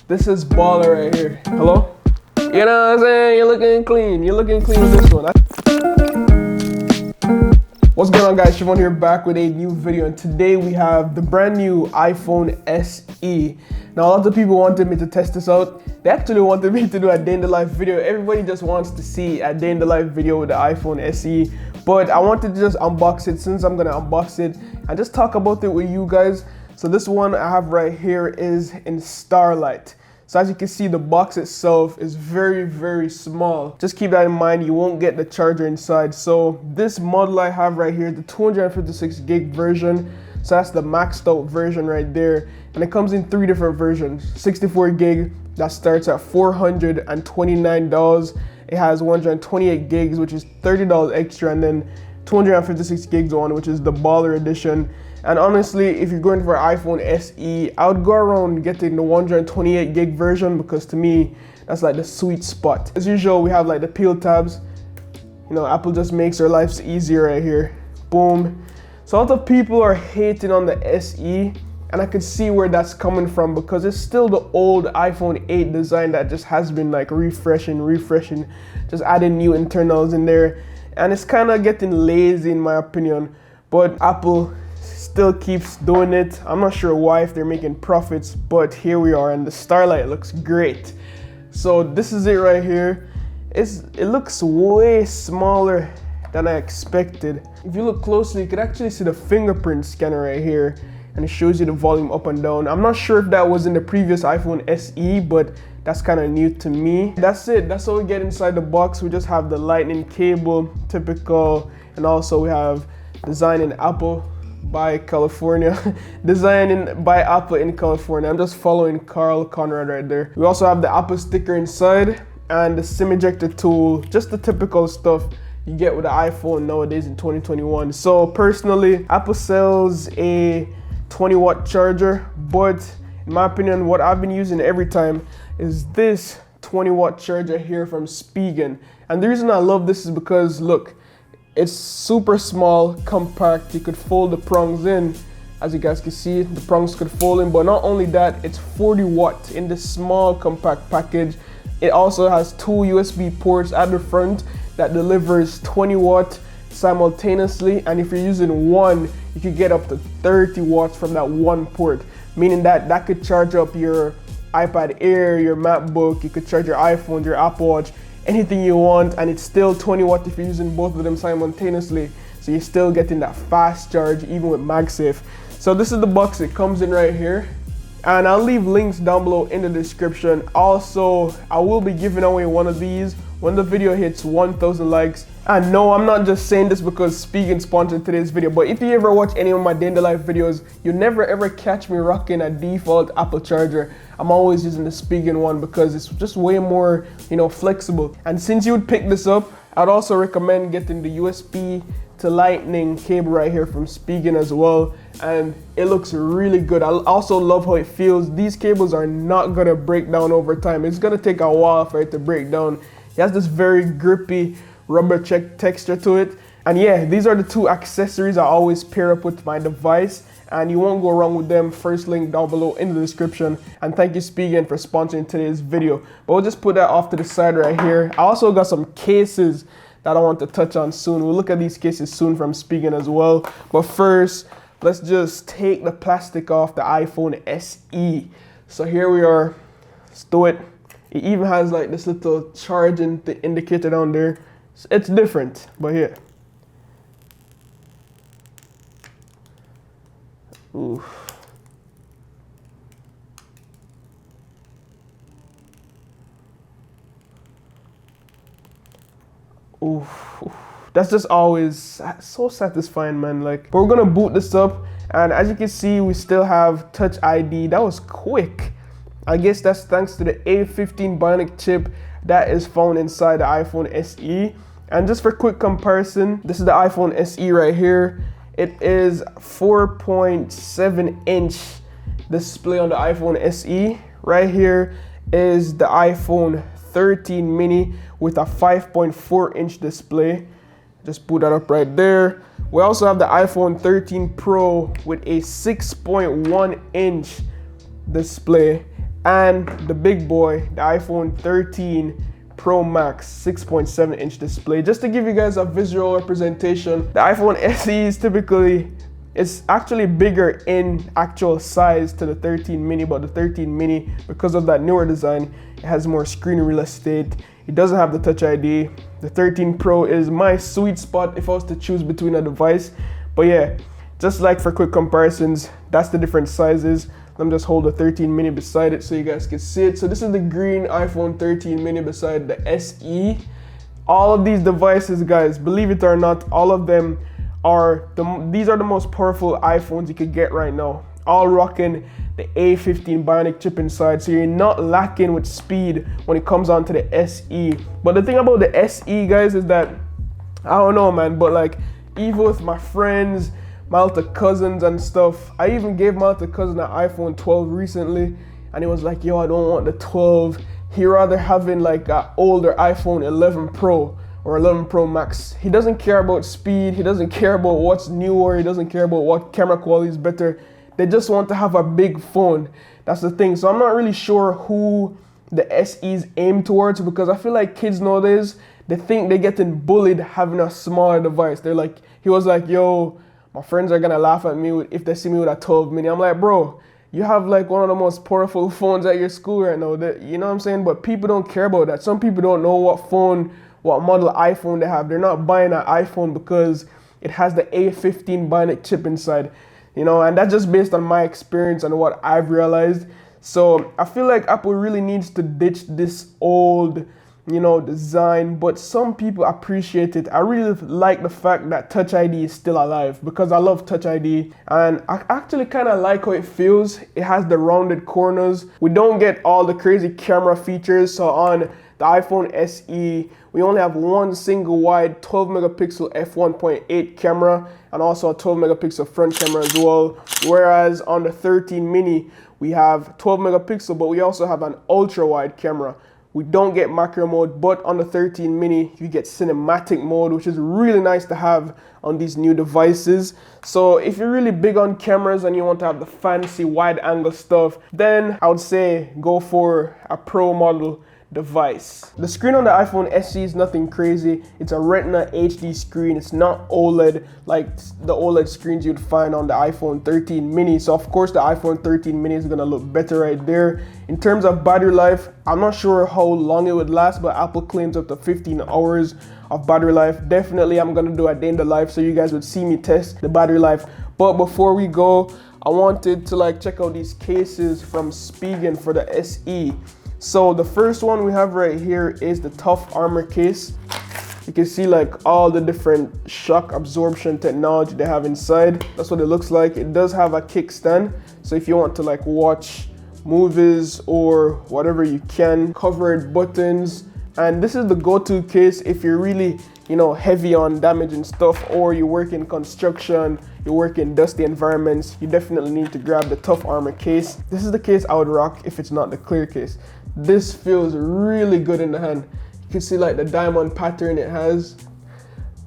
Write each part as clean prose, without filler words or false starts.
This is baller right here. Hello? You know what I'm saying? You're looking clean. You're looking clean with this one. What's going on, guys? Shevon here, back with a new video, and today we have the brand new iPhone SE. Now, a lot of people wanted me to test this out. They actually wanted me to do a day in the life video. Everybody just wants to see a day in the life video with the iPhone SE, but I wanted to just unbox it since I'm gonna unbox it and just talk about it with you guys. So this one I have right here is in Starlight. So as you can see, the box itself is very, very small. Just keep that in mind, you won't get the charger inside. So this model I have right here, the 256 gig version. So that's the maxed out version right there. And it comes in 3 different versions. 64 gig, that starts at $429. It has 128 gigs, which is $30 extra, and then 256 gigs on, which is the baller edition. And honestly, if you're going for an iPhone SE, I would go around getting the 128 gig version, because to me, that's like the sweet spot. As usual, we have like the peel tabs. You know, Apple just makes our lives easier right here. Boom. So a lot of people are hating on the SE, and I can see where that's coming from, because it's still the old iPhone 8 design that just has been like refreshing, just adding new internals in there. And it's kind of getting lazy in my opinion, but Apple still keeps doing it. I'm not sure why, if they're making profits, but here we are, and the Starlight looks great. So this is it right here. It looks way smaller than I expected. If you look closely, you could actually see the fingerprint scanner right here, and it shows you the volume up and down. I'm not sure if that was in the previous iPhone SE, but that's kind of new to me. That's it. That's all we get inside the box. We just have the lightning cable, typical, and also we have design in Apple by California. Designing by Apple in California. I'm just following Carl Conrad right there. We also have the Apple sticker inside and the SIM ejector tool, just the typical stuff you get with the iPhone nowadays in 2021. So personally, Apple sells a 20-watt charger, but in my opinion, what I've been using every time is this 20-watt charger here from Spigen. And the reason I love this is because, look, it's super small, compact. You could fold the prongs in. As you guys can see, the prongs could fold in, but not only that, it's 40 watt in this small compact package. It also has 2 USB ports at the front that delivers 20 watt simultaneously. And if you're using one, you could get up to 30 watts from that one port, meaning that that could charge up your iPad Air, your MacBook, you could charge your iPhone, your Apple Watch, anything you want, and it's still 20 watt if you're using both of them simultaneously. So you're still getting that fast charge even with MagSafe. So this is the box it comes in right here, and I'll leave links down below in the description. Also, I will be giving away one of these when the video hits 1,000 likes. And no, I'm not just saying this because Spigen sponsored today's video, but if you ever watch any of my day in the life videos, you never ever catch me rocking a default Apple charger. I'm always using the Spigen one because it's just way more, you know, flexible. And since you would pick this up, I'd also recommend getting the USB to lightning cable right here from Spigen as well. And it looks really good. I also love how it feels. These cables are not gonna break down over time. It's gonna take a while for it to break down. It has this very grippy rubber texture to it. And yeah, these are the 2 accessories I always pair up with my device, and you won't go wrong with them. First link down below in the description. And thank you, Spigen, for sponsoring today's video. But we'll just put that off to the side right here. I also got some cases that I want to touch on soon. We'll look at these cases soon from Spigen as well. But first, let's just take the plastic off the iPhone SE. So here we are. Let's do it. It even has like this little charging indicator down there. It's different, but here. Ooh. Ooh. That's just always so satisfying, man. Like, but we're gonna boot this up, and as you can see, we still have Touch ID. That was quick. I guess that's thanks to the A15 Bionic chip that is found inside the iPhone SE. And just for quick comparison, this is the iPhone SE right here. It is 4.7 inch display on the iPhone SE. Right here is the iPhone 13 mini with a 5.4 inch display. Just put that up right there. We also have the iPhone 13 Pro with a 6.1 inch display, and the big boy, the iPhone 13 Pro Max 6.7 inch display. Just to give you guys a visual representation, the iPhone SE is typically, it's actually bigger in actual size to the 13 mini, but the 13 mini, because of that newer design, it has more screen real estate. It doesn't have the Touch ID. The 13 Pro is my sweet spot if I was to choose between a device. But yeah, just like for quick comparisons, that's the different sizes. Let me just hold the 13 mini beside it so you guys can see it. So this is the green iPhone 13 mini beside the SE. All of these devices, guys, believe it or not, all of them are, these are the most powerful iPhones you could get right now. All rocking the A15 Bionic chip inside, so you're not lacking with speed when it comes on to the SE. But the thing about the SE, guys, is that, I don't know, man, but like, even with my friends, my little cousins and stuff, I even gave my little cousin an iPhone 12 recently, and he was like, yo, I don't want the 12. He'd rather having like an older iPhone 11 Pro or 11 Pro Max. He doesn't care about speed, he doesn't care about what's newer, he doesn't care about what camera quality is better. They just want to have a big phone. That's the thing. So I'm not really sure who the SEs aim towards, because I feel like kids nowadays, they think they're getting bullied having a smaller device. They're like, he was like, yo, my friends are gonna laugh at me if they see me with a 12 mini. I'm like, bro, you have like one of the most powerful phones at your school right now. You know what I'm saying? But people don't care about that. Some people don't know what phone, what model iPhone they have. They're not buying an iPhone because it has the A15 Bionic chip inside. You know, and that's just based on my experience and what I've realized. So I feel like Apple really needs to ditch this old, you know, design, but some people appreciate it. I really like the fact that Touch ID is still alive, because I love Touch ID, and I actually kind of like how it feels. It has the rounded corners. We don't get all the crazy camera features. So on the iPhone SE, we only have one single wide 12 megapixel f1.8 camera, and also a 12 megapixel front camera as well. Whereas on the 13 mini, we have 12 megapixel, but we also have an ultra wide camera. We don't get macro mode, but on the 13 mini, you get cinematic mode, which is really nice to have on these new devices. So if you're really big on cameras and you want to have the fancy wide angle stuff, then I would say go for a Pro model device. The screen on the iPhone SE is nothing crazy. It's a Retina HD screen. It's not OLED like the OLED screens you'd find on the iPhone 13 mini. So of course the iPhone 13 mini is gonna look better right there. In terms of battery life, I'm not sure how long it would last, but Apple claims up to 15 hours of battery life. Definitely I'm gonna do a day in the life so you guys would see me test the battery life. But before we go, I wanted to like check out these cases from Spigen for the SE. So the first one we have right here is the Tough Armor case. You can see like all the different shock absorption technology they have inside. That's what it looks like. It does have a kickstand, so if you want to like watch movies or whatever, you can. Covered buttons, and this is the go-to case if you're really, you know, heavy on damaging stuff, or you work in construction, you work in dusty environments. You definitely need to grab the Tough Armor case. This is the case I would rock if it's not the clear case. This feels really good in the hand. You can see like the diamond pattern it has.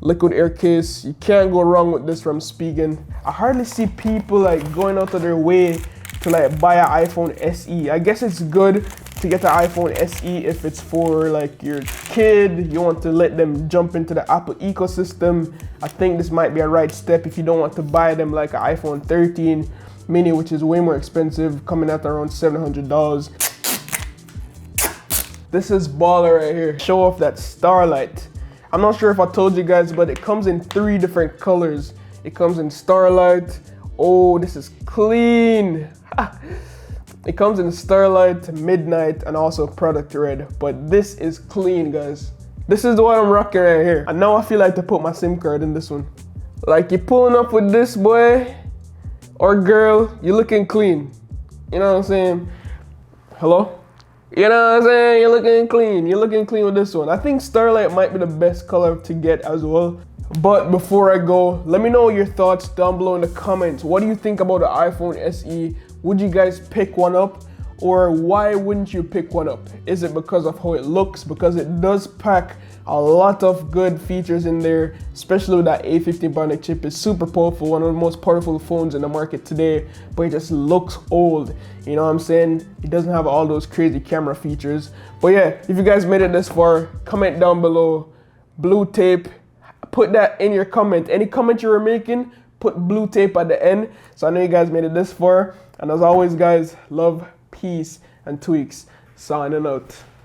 Liquid air case. You can't go wrong with this from Spigen. I hardly see people like going out of their way to like buy an iPhone SE. I guess it's good to get the iPhone SE if it's for like your kid, you want to let them jump into the Apple ecosystem. I think this might be a right step if you don't want to buy them like an iPhone 13 mini, which is way more expensive, coming at around $700. This is baller right here. Show off that Starlight. I'm not sure if I told you guys, but it comes in 3 different colors. It comes in Starlight. Oh, this is clean. It comes in Starlight, Midnight, and also Product Red. But this is clean, guys. This is the one I'm rocking right here. And now I feel like to put my SIM card in this one. Like, you're pulling up with this boy or girl, you're looking clean. You know what I'm saying? Hello? You know what I'm saying? You're looking clean. You're looking clean with this one. I think Starlight might be the best color to get as well. But before I go, let me know your thoughts down below in the comments. What do you think about the iPhone SE? Would you guys pick one up? or why wouldn't you pick one up? Is it because of how it looks? Because it does pack a lot of good features in there, especially with that A15 Bionic chip. It's super powerful, one of the most powerful phones in the market today, but it just looks old. You know what I'm saying? It doesn't have all those crazy camera features. But yeah, if you guys made it this far, comment down below, blue tape. Put that in your comment. Any comment you were making, put blue tape at the end. So I know you guys made it this far. And as always, guys, love, peace, and tweaks. Signing out.